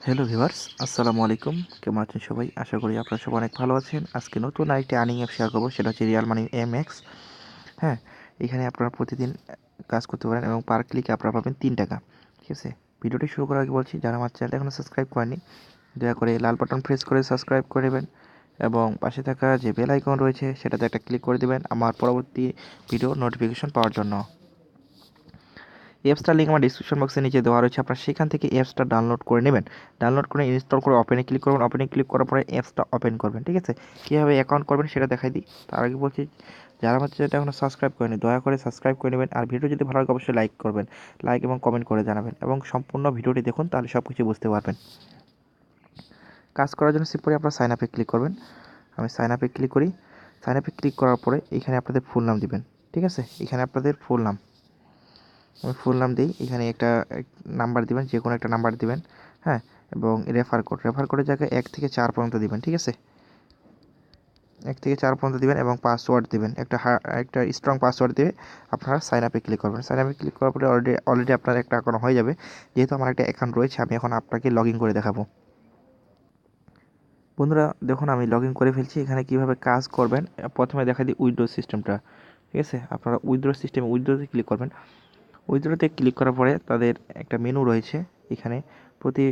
Hello viewers, আসসালামু আলাইকুম। কেমন আছেন সবাই? আশা করি আপনারা সবাই অনেক ভালো আছেন। আজকে নতুন আরেকটি আর্নিং অ্যাপ শেয়ার করবো, সেটা হচ্ছে রিয়াল মানি এমএক্স। হ্যাঁ, এখানে আপনারা প্রতিদিন কাজ করতে পারেন এবং পার ক্লিকে আপনারা পাবেন 3 টাকা। ঠিক আছে, ভিডিওটি শুরু করার আগে বলছি, যারা আমার চ্যানেলটা এখনও সাবস্ক্রাইব করেনি দয়া করে লাল বাটন প্রেস করে সাবস্ক্রাইব করে নেবেন এবং পাশে থাকা যে বেল আইকন রয়েছে সেটাতে একটা ক্লিক করে দেবেন আমার পরবর্তী ভিডিও নোটিফিকেশন পাওয়ার জন্য। অ্যাপসটার লিঙ্ক আমার ডিসক্রিপশন বক্সে নিচে দেওয়া রয়েছে, আপনারা সেখান থেকে অ্যাপসটা ডাউনলোড করে নেবেন। ডাউনলোড করে ইনস্টল করে ওপেনে ক্লিক করবেন। ওপেনে ক্লিক করার পরে অ্যাপসটা ওপেন করবেন। ঠিক আছে, কীভাবে অ্যাকাউন্ট করবেন সেটা দেখাই দিই। তার আগে বলছি, যারা আমার চ্যানেলটা এখনও সাবস্ক্রাইব করেনি দয়া করে সাবস্ক্রাইব করে নেবেন। আর ভিডিও যদি ভালো লাগে অবশ্যই লাইক করবেন, লাইক এবং কমেন্ট করে জানাবেন এবং সম্পূর্ণ ভিডিওটি দেখুন, তাহলে সব কিছু বুঝতে পারবেন। কাজ করার জন্য সিম্পলি আপনারা সাইন আপে ক্লিক করবেন। আমি সাইন আপে ক্লিক করি। সাইন আপে ক্লিক করার পরে এখানে আপনাদের ফুল নাম দিবেন। ঠিক আছে, এখানে আপনাদের ফুল নাম, আমি ফুল নাম দিই। এখানে একটা নাম্বার দিবেন, যে কোনো একটা নাম্বার দিবেন। হ্যাঁ, এবং রেফার কোডের জায়গায় 1 থেকে 4 পর্যন্ত দিবেন। ঠিক আছে, 1 থেকে 4 পর্যন্ত দিবেন এবং পাসওয়ার্ড দিবেন, একটা স্ট্রং পাসওয়ার্ড দিয়ে আপনারা সাইন আপে ক্লিক করবেন। সাইন আপে ক্লিক করার পরে অলরেডি আপনার একটা অ্যাকাউন্ট হয়ে যাবে। যেহেতু আমার একটা অ্যাকাউন্ট রয়েছে, আমি এখন আপনাকে লগ ইন করে দেখাবো। বন্ধুরা দেখুন, আমি লগ ইন করে ফেলছি। এখানে কীভাবে কাজ করবেন প্রথমে দেখা দিই উইথড্র সিস্টেমটা। ঠিক আছে, আপনারা উইথড্রোতে ক্লিক করবেন। উইথড্রোতে ক্লিক করার পরে তাদের একটা মেনু রয়েছে। এখানে প্রতি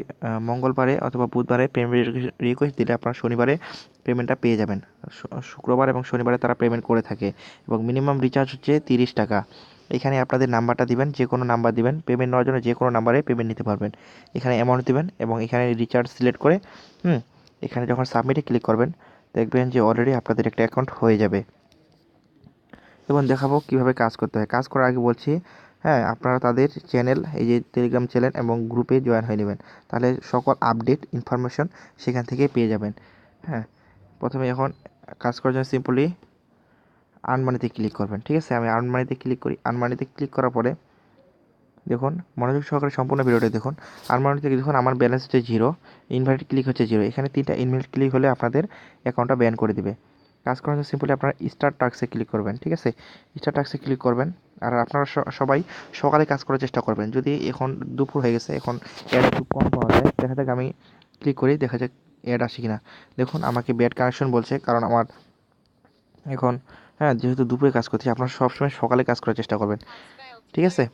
মঙ্গলবারে অথবা বুধবারে পেমেন্ট রিকোয়েস্ট দিলে আপনারা শনিবারে পেমেন্টটা পেয়ে যাবেন। শুক্রবার এবং শনিবারে তারা পেমেন্ট করে থাকে এবং মিনিমাম রিচার্জ হচ্ছে 30 টাকা। এখানে আপনাদের নাম্বারটা দিবেন, যে কোনো নাম্বার দিবেন। পেমেন্ট নেওয়ার জন্য যে কোনো নাম্বারে পেমেন্ট নিতে পারবেন। এখানে অ্যামাউন্ট দিবেন এবং এখানে রিচার্জ সিলেক্ট করে এখানে যখন সাবমিটে ক্লিক করবেন দেখবেন যে অলরেডি আপনাদের একটা অ্যাকাউন্ট হয়ে যাবে। এবং দেখাবো কীভাবে কাজ করতে হয়। কাজ করার আগে বলছি, হ্যাঁ, আপনারা তাদের চ্যানেল, এই যে টেলিগ্রাম চ্যানেল এবং গ্রুপে জয়েন হয়ে নেবেন, তাহলে সকল আপডেট ইনফরমেশন সেখান থেকে পেয়ে যাবেন। হ্যাঁ, প্রথমে এখন কাজ করার জন্য সিম্পলি আর্ন মানিতে ক্লিক করবেন। ঠিক আছে, আমি আর্ন মানিতে ক্লিক করি। আর্ন মানিতে ক্লিক করার পরে দেখুন, মনোযোগ সহকারে সম্পূর্ণ ভিডিওটা দেখুন। আর্ন মানি থেকে দেখুন আমার ব্যালেন্স হচ্ছে 0, ইনভাইট ক্লিক হচ্ছে 0। এখানে 3টা ইনভাইট ক্লিক হলে আপনাদের অ্যাকাউন্টটা ব্যান করে দিবে। কাজ করার জন্য সিম্পলি আপনারা স্টার টাস্কে ক্লিক করবেন। ঠিক আছে, স্টার টাস্কে ক্লিক করবেন। আর আপনারা সবাই সকালে কাজ করার চেষ্টা করবেন। যদি এখন দুপুর হয়ে গেছে, এখন অ্যাড একটু কম পাওয়া যায়, দেখা যাক আমি ক্লিক করি, দেখা যাক অ্যাড আসে কিনা। দেখুন আমাকে ব্যাড কানেকশন বলছে, কারণ আমার এখন, হ্যাঁ, যেহেতু দুপুরে কাজ করছি। আপনারা সবসময় সকালে কাজ করার চেষ্টা করবেন। ঠিক আছে,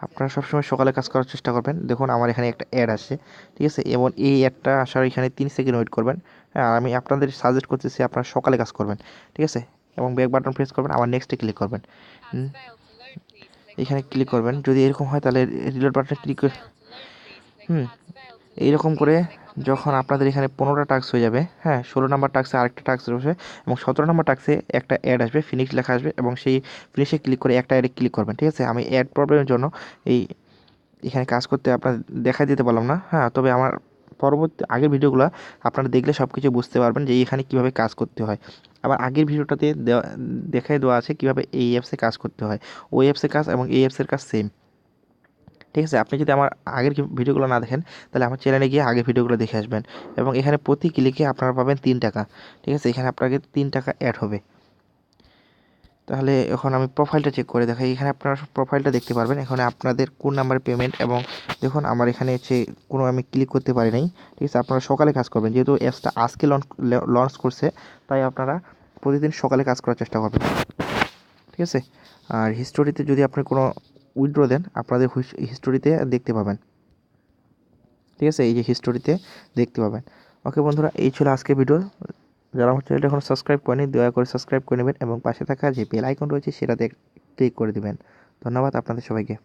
আপনারা সবসময় সকালে কাজ করার চেষ্টা করবেন। দেখুন আমার এখানে একটা অ্যাড আসছে। ঠিক আছে, এবং এই অ্যাডটা আসার এখানে 3 সেকেন্ড ওয়েট করবেন। হ্যাঁ, আর আমি আপনাদের সাজেস্ট করতেছি আপনারা সকালে কাজ করবেন। ঠিক আছে, এবং ব্যাক বাটন প্রেস করবেন, আবার নেক্সটে ক্লিক করবেন। এখানে ক্লিক করবেন। যদি এরকম হয় তাহলে রিলোড বাটনে ক্লিক করে এইরকম করে যখন আপনাদের এখানে 15টা টাস্ক হয়ে যাবে, হ্যাঁ, 16 নম্বর টাস্কে আরেকটা টাস্ক রয়েছে এবং 17 নম্বর টাস্কে একটা অ্যাড আসবে, ফিনিশ লেখা আসবে এবং সেই ফিনিশে ক্লিক করে একটা অ্যাডে ক্লিক করবেন। ঠিক আছে, আমি অ্যাড প্রবলেমের জন্য এখানে কাজ করতে আপনার দেখা দিতে পারলাম না। হ্যাঁ, তবে আমার পরবর্তী আগের ভিডিওগুলো আপনারা দেখলে সব কিছু বুঝতে পারবেন যে এখানে কীভাবে কাজ করতে হয়। আবার আগের ভিডিওটাতে দেখাই দেওয়া আছে কীভাবে এই অ্যাপসে কাজ করতে হয়। ওই অ্যাপসের কাজ এবং এই অ্যাপসের কাজ সেম। ঠিক আছে, আপনি যদি আমার আগের ভিডিওগুলো না দেখেন তাহলে আমার চ্যানেলে গিয়ে আগের ভিডিওগুলো দেখে আসবেন এবং এখানে প্রতি ক্লিকে আপনারা পাবেন 3 টাকা। ঠিক আছে, এখানে আপনাকে 3 টাকা অ্যাড হবে। তাহলে এখন আমি প্রোফাইলটা চেক করে দেখাই। এখানে আপনারা প্রোফাইলটা দেখতে পারবেন, এখানে আপনাদের কোন নাম্বারে পেমেন্ট, এবং দেখুন আমার এখানে হচ্ছে কোনো আমি ক্লিক করতে পারি নাই। ঠিক আছে, আপনারা সকালে কাজ করবেন, যেহেতু অ্যাপসটা আজকে লঞ্চ করছে, তাই আপনারা প্রতিদিন সকালে কাজ করার চেষ্টা করবেন। ঠিক আছে, আর হিস্টোরিতে যদি আপনি কোনো উইথড্র দেন আপনাদের হিস্টোরিতে দেখতে পাবেন। ঠিক আছে, এই যে হিস্টোরিতে দেখতে পাবেন। ওকে বন্ধুরা, এই ছিল আজকের ভিডিও। যারা আমার চ্যানেলটা এখনও সাবস্ক্রাইব করেনি দয়া করে সাবস্ক্রাইব করে নেবেন এবং পাশে থাকা যে বেল আইকন রয়েছে সেটাতে ক্লিক করে দেবেন। ধন্যবাদ আপনাদের সবাইকে।